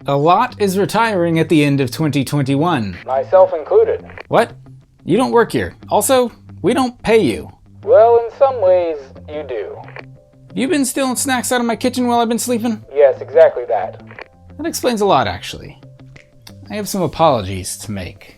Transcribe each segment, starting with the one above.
A lot is retiring at the end of 2021. Myself included. What? You don't work here. Also, we don't pay you. Well, in some ways, you do. You been stealing snacks out of my kitchen while I've been sleeping? Yes, exactly that. That explains a lot, actually. I have some apologies to make.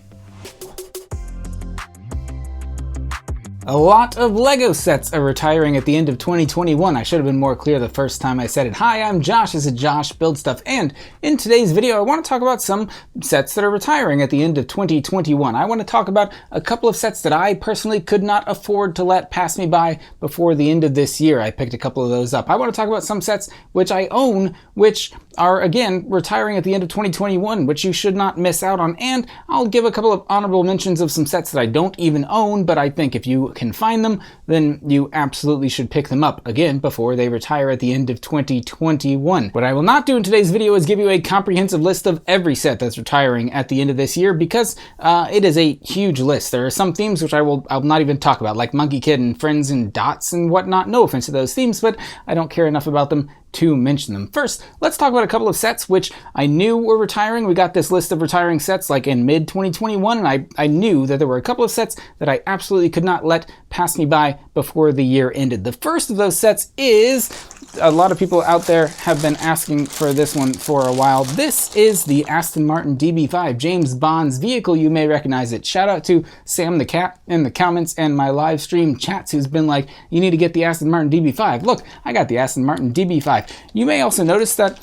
A lot of LEGO sets are retiring at the end of 2021. I should have been more clear the first time I said it. Hi, I'm Josh. This is Josh Build Stuff, and in today's video I want to talk about some sets that are retiring at the end of 2021. I want to talk about a couple of sets that I personally could not afford to let pass me by before the end of this year. I picked a couple of those up. I want to talk about some sets which I own, which are again retiring at the end of 2021, which you should not miss out on, and I'll give a couple of honorable mentions of some sets that I don't even own, but I think if you can find them, then you absolutely should pick them up again before they retire at the end of 2021. What I will not do in today's video is give you a comprehensive list of every set that's retiring at the end of this year, because it is a huge list. There are some themes which I'll not even talk about, like Monkey Kid and Friends and Dots and whatnot. No offense to those themes, but I don't care enough about them to mention them. First, let's talk about a couple of sets which I knew were retiring. We got this list of retiring sets like in mid-2021, and I knew that there were a couple of sets that I absolutely could not let pass me by before the year ended. The first of those sets is, a lot of people out there have been asking for this one for a while. This is the Aston Martin DB5, James Bond's vehicle. You may recognize it. Shout out to Sam the Cat in the comments and my live stream chats, who's been like, you need to get the Aston Martin DB5. Look, I got the Aston Martin DB5. You may also notice that,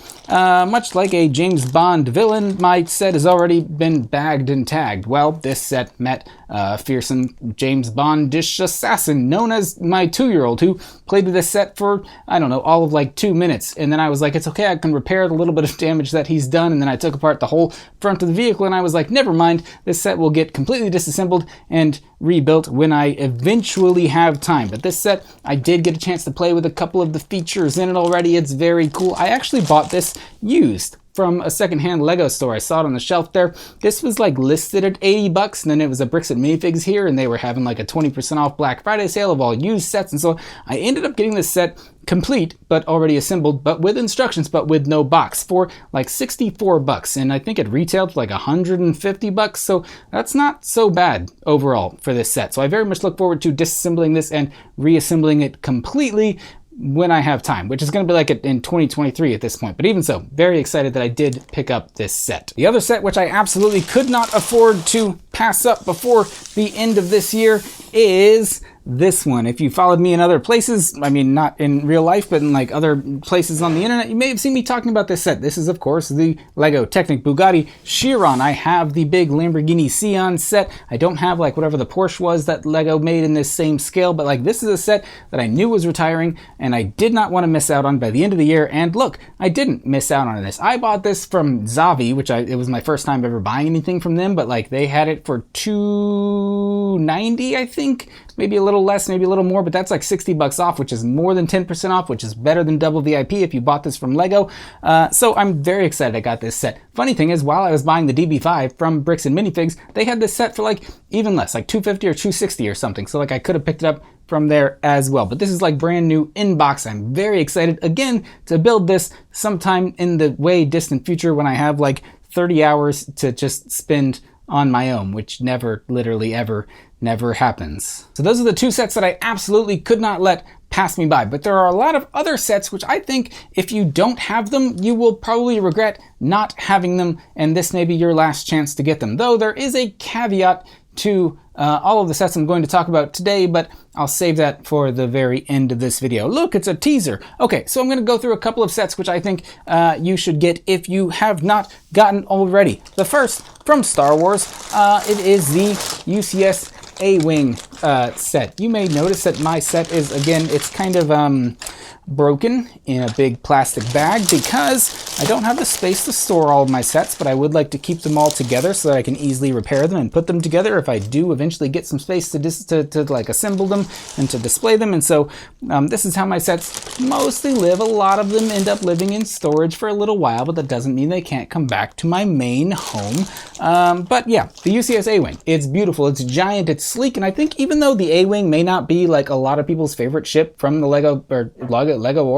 much like a James Bond villain, my set has already been bagged and tagged. Well, this set met a fearsome James Bond-ish assassin known as my 2-year-old, who played with this set for, I don't know, all of like 2 minutes. And then I was like, it's okay, I can repair the little bit of damage that he's done. And then I took apart the whole front of the vehicle and I was like, never mind, this set will get completely disassembled and rebuilt when I eventually have time. But this set, I did get a chance to play with a couple of the features in it already. It's very cool. I actually bought this used from a secondhand Lego store. I saw it on the shelf there. This was like listed at 80 bucks, and then it was a BRICKSET minifigs here, and they were having like a 20% off Black Friday sale of all used sets, and so I ended up getting this set complete, but already assembled, but with instructions, but with no box, for like 64 bucks, and I think it retailed for like 150 bucks, so that's not so bad overall for this set. So I very much look forward to disassembling this and reassembling it completely when I have time, which is going to be like in 2023 at this point. But even so, very excited that I did pick up this set. The other set, which I absolutely could not afford to pass up before the end of this year, is this one. If you followed me in other places, I mean, not in real life, but in like other places on the internet, you may have seen me talking about this set. This is, of course, the Lego Technic Bugatti Chiron. I have the big Lamborghini Sion set. I don't have like whatever the Porsche was that Lego made in this same scale, but like this is a set that I knew was retiring and I did not want to miss out on by the end of the year. And look, I didn't miss out on this. I bought this from Zavi, which it was my first time ever buying anything from them, but like they had it for $290, I think. Maybe a little less, maybe a little more, but that's like 60 bucks off, which is more than 10% off, which is better than double VIP if you bought this from Lego. So I'm very excited I got this set. Funny thing is, while I was buying the DB5 from BRICKSET Minifigs, they had this set for like even less, like $250 or $260 or something. So like I could have picked it up from there as well. But this is like brand new in box. I'm very excited again to build this sometime in the way distant future when I have like 30 hours to just spend on my own, which never, literally ever, never happens. So those are the two sets that I absolutely could not let pass me by. But there are a lot of other sets which I think if you don't have them, you will probably regret not having them, and this may be your last chance to get them. Though there is a caveat to all of the sets I'm going to talk about today, but I'll save that for the very end of this video. Look, it's a teaser. Okay, so I'm going to go through a couple of sets which I think you should get if you have not gotten already. The first, from Star Wars, it is the UCS A-Wing set. You may notice that my set is, again, it's kind of broken in a big plastic bag because I don't have the space to store all of my sets, but I would like to keep them all together so that I can easily repair them and put them together if I do eventually get some space to like assemble them and to display them. And so this is how my sets mostly live. A lot of them end up living in storage for a little while, but that doesn't mean they can't come back to my main home. But yeah, the UCS A-Wing, it's beautiful, it's giant, it's sleek, and I think even though the A-Wing may not be like a lot of people's favorite ship from the Lego or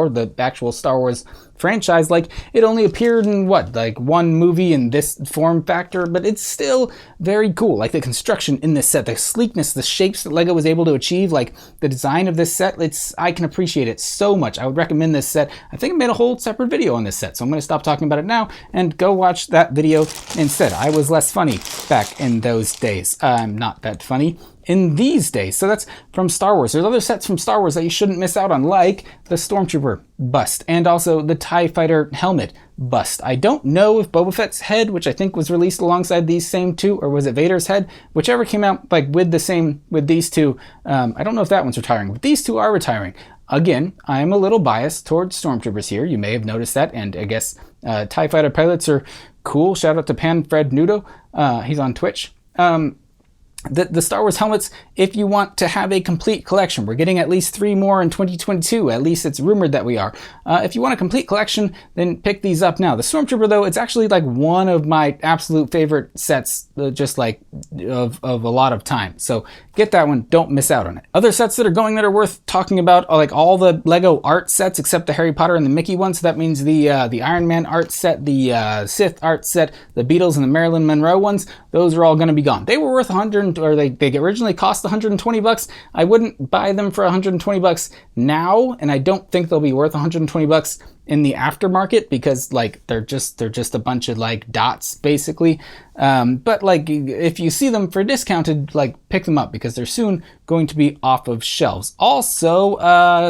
the actual Star Wars franchise. Like, it only appeared in what, like one movie in this form factor, but it's still very cool. Like the construction in this set, the sleekness, the shapes that LEGO was able to achieve, like the design of this set, I can appreciate it so much. I would recommend this set. I think I made a whole separate video on this set, so I'm going to stop talking about it now and go watch that video instead. I was less funny back in those days. I'm not that funny in these days. So that's from Star Wars. There's other sets from Star Wars that you shouldn't miss out on, like the Stormtrooper bust and also the TIE Fighter helmet bust. I don't know if Boba Fett's head, which I think was released alongside these same two, or was it Vader's head, whichever came out like with these two. I don't know if that one's retiring, but these two are retiring. Again, I am a little biased towards Stormtroopers here. You may have noticed that, and I guess TIE Fighter pilots are cool. Shout out to Panfred Nudo. He's on Twitch. The Star Wars helmets, if you want to have a complete collection, we're getting at least 3 more in 2022, at least it's rumored that we are. If you want a complete collection, then pick these up now. The Stormtrooper, though, it's actually like one of my absolute favorite sets, just like of a lot of time. So get that one, don't miss out on it. Other sets that are going that are worth talking about are like all the LEGO art sets except the Harry Potter and the Mickey one. So that means the Iron Man art set, the Sith art set, the Beatles and the Marilyn Monroe ones. Those are all going to be gone. They were worth they originally cost $120. I wouldn't buy them for $120 now, and I don't think they'll be worth $120 in the aftermarket, because like they're just a bunch of like dots basically. But like if you see them for discounted, like pick them up, because they're soon going to be off of shelves. Also,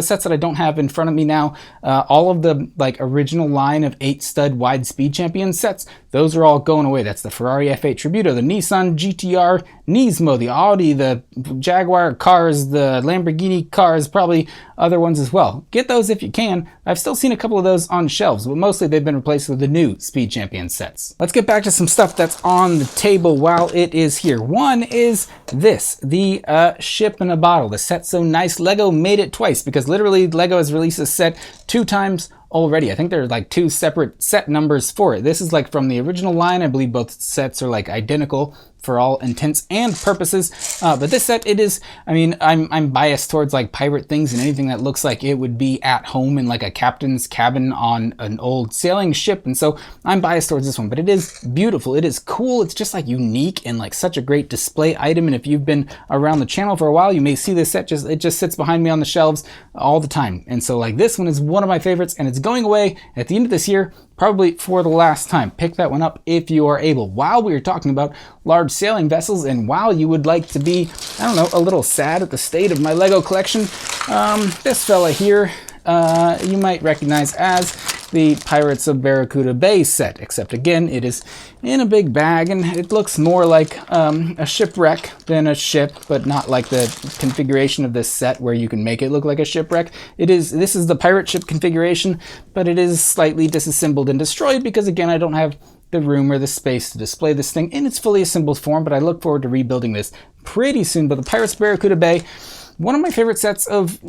sets that I don't have in front of me now, all of the like original line of 8 stud wide speed champion sets, those are all going away. That's the Ferrari F8 Tributo, the Nissan GTR Nismo, the Audi, the Jaguar cars, the Lamborghini cars, probably other ones as well. Get those if you can. I've still seen a couple of those on shelves, but mostly they've been replaced with the new Speed Champion sets. Let's get back to some stuff that's on the table while it is here. One is this, the ship in a bottle. The set's so nice, LEGO made it twice, because literally LEGO has released this set 2 times already. I think there are like 2 separate set numbers for it. This is like from the original line. I believe both sets are like identical for all intents and purposes. But this set, it is, I mean, I'm biased towards like pirate things and anything that looks like it would be at home in like a captain's cabin on an old sailing ship. And so I'm biased towards this one, but it is beautiful. It is cool. It's just like unique and like such a great display item. And if you've been around the channel for a while, you may see this set it just sits behind me on the shelves all the time. And so like this one is one of my favorites, and it's going away at the end of this year, probably for the last time. Pick that one up if you are able. While we are talking about large sailing vessels, and while you would like to be, I don't know, a little sad at the state of my LEGO collection, this fella here, you might recognize as the Pirates of Baraccuda Bay set, except again, it is in a big bag, and it looks more like a shipwreck than a ship, but not like the configuration of this set where you can make it look like a shipwreck. This is the pirate ship configuration, but it is slightly disassembled and destroyed because, again, I don't have the room or the space to display this thing in its fully assembled form, but I look forward to rebuilding this pretty soon. But the Pirates of Barracuda Bay, one of my favorite sets of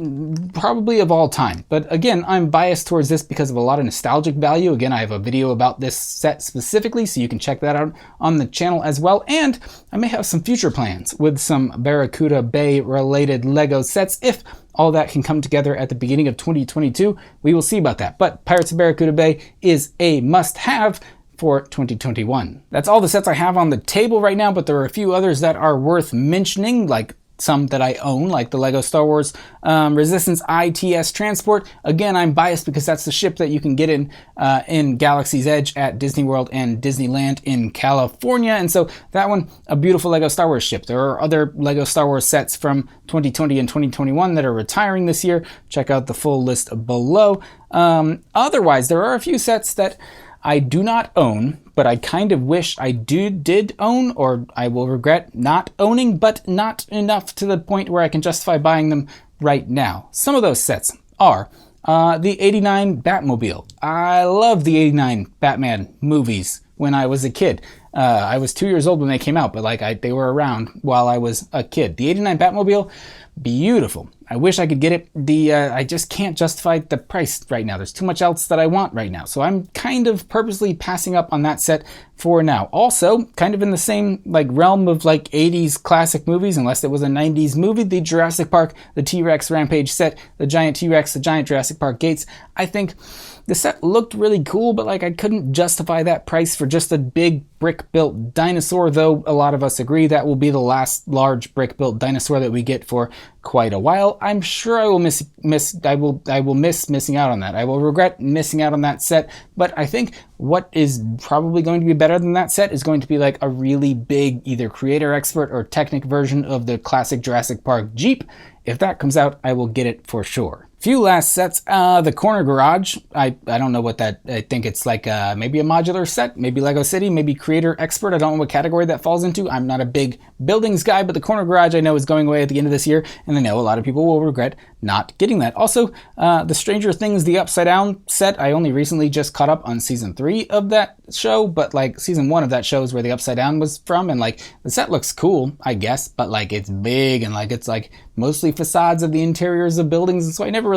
probably of all time. But again, I'm biased towards this because of a lot of nostalgic value. Again, I have a video about this set specifically, so you can check that out on the channel as well. And I may have some future plans with some Barracuda Bay related LEGO sets. If all that can come together at the beginning of 2022, we will see about that. But Pirates of Barracuda Bay is a must-have for 2021. That's all the sets I have on the table right now, but there are a few others that are worth mentioning, like some that I own, like the LEGO Star Wars Resistance ITS Transport. Again, I'm biased because that's the ship that you can get in Galaxy's Edge at Disney World and Disneyland in California. And so that one, a beautiful LEGO Star Wars ship. There are other LEGO Star Wars sets from 2020 and 2021 that are retiring this year. Check out the full list below. Otherwise, there are a few sets that I do not own, but I kind of wish I did own, or I will regret not owning, but not enough to the point where I can justify buying them right now. Some of those sets are the '89 Batmobile. I love the '89 Batman movies when I was a kid. I was 2 years old when they came out, but like they were around while I was a kid. The 89 Batmobile, beautiful. I wish I could get it. I just can't justify the price right now. There's too much else that I want right now. So I'm kind of purposely passing up on that set for now. Also, kind of in the same like realm of like 80s classic movies, unless it was a 90s movie, the Jurassic Park, the T-Rex Rampage set, the giant T-Rex, the giant Jurassic Park gates. I think the set looked really cool, but like I couldn't justify that price for just a big brick-built dinosaur, though a lot of us agree that will be the last large brick-built dinosaur that we get for quite a while. I'm sure I will miss missing out on that. I will regret missing out on that set, but I think what is probably going to be better than that set is going to be like a really big either creator expert or Technic version of the classic Jurassic Park Jeep. If that comes out, I will get it for sure. Few last sets. The corner garage. I don't know what that. I think it's like maybe a modular set, maybe Lego City, maybe creator expert. I don't know what category that falls into. I'm not a big buildings guy, but the corner garage I know is going away at the end of this year, and I know a lot of people will regret not getting that. Also, the Stranger Things, the Upside Down set. I only recently just caught up on season 3 of that show, but like season 1 of that show is where the Upside Down was from, and like the set looks cool, I guess, but like it's big and like it's like mostly facades of the interiors of buildings, and so I never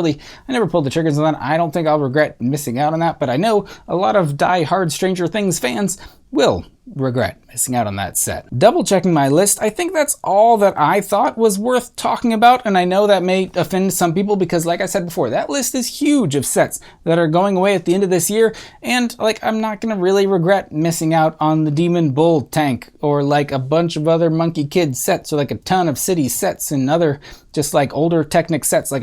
pulled the triggers on that. I don't think I'll regret missing out on that, but I know a lot of die-hard Stranger Things fans will regret missing out on that set. Double checking my list, I think that's all that I thought was worth talking about, and I know that may offend some people because like I said before, that list is huge of sets that are going away at the end of this year, and like I'm not gonna really regret missing out on the Demon Bull tank or like a bunch of other Monkey Kid sets or like a ton of City sets and other just like older Technic sets. Like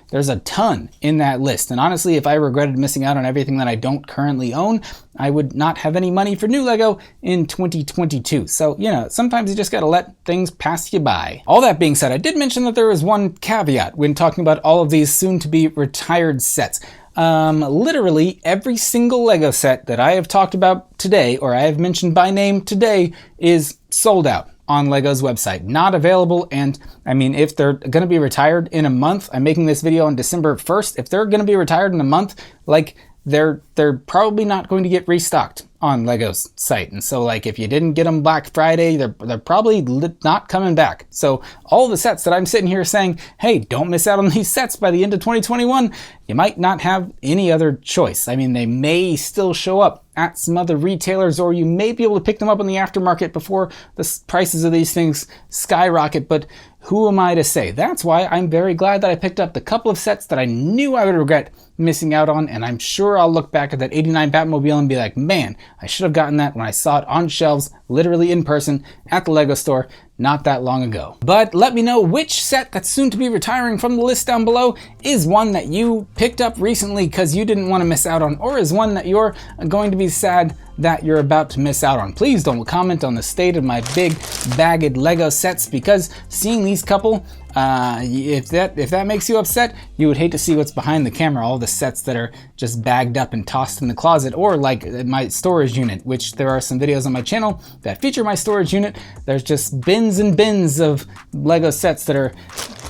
there's a ton in that list, and honestly if I regretted missing out on everything that I don't currently own, I would not have any money for new Lego in 2022. So, you know, sometimes you just gotta let things pass you by. All that being said, I did mention that there was one caveat when talking about all of these soon-to-be retired sets. Literally every single Lego set that I have talked about today, or I have mentioned by name today, is sold out on Lego's website. Not available, and I mean, if they're gonna be retired in a month, I'm making this video on December 1st, if they're gonna be retired in a month, like, they're probably not going to get restocked on Lego's site. And so like if you didn't get them Black Friday, they're probably not coming back. So all the sets that I'm sitting here saying, hey, don't miss out on these sets by the end of 2021, you might not have any other choice. I mean, they may still show up at some other retailers, or you may be able to pick them up on the aftermarket before the prices of these things skyrocket, but who am I to say? That's why I'm very glad that I picked up the couple of sets that I knew I would regret missing out on, and I'm sure I'll look back at that 89 Batmobile and be like, man, I should have gotten that when I saw it on shelves, literally in person, at the Lego store, not that long ago. But let me know which set that's soon to be retiring from the list down below is one that you picked up recently because you didn't want to miss out on, or is one that you're going to be sad that you're about to miss out on. Please don't comment on the state of my big bagged Lego sets, because seeing these couple, if that makes you upset, you would hate to see what's behind the camera, all the sets that are just bagged up and tossed in the closet, or like my storage unit, which there are some videos on my channel that feature my storage unit. There's just bins and bins of Lego sets that are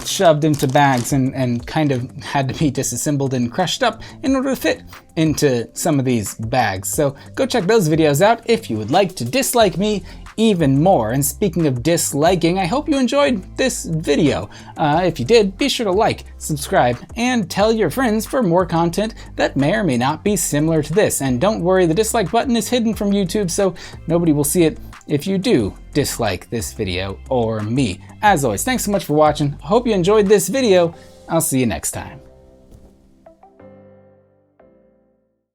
shoved into bags and kind of had to be disassembled and crushed up in order to fit into some of these bags. So go check those videos out if you would like to dislike me even more. And speaking of disliking, I hope you enjoyed this video. If you did, be sure to like, subscribe, and tell your friends for more content that may or may not be similar to this. And don't worry, the dislike button is hidden from YouTube, so nobody will see it if you do dislike this video or me. As always, thanks so much for watching. Hope you enjoyed this video. I'll see you next time.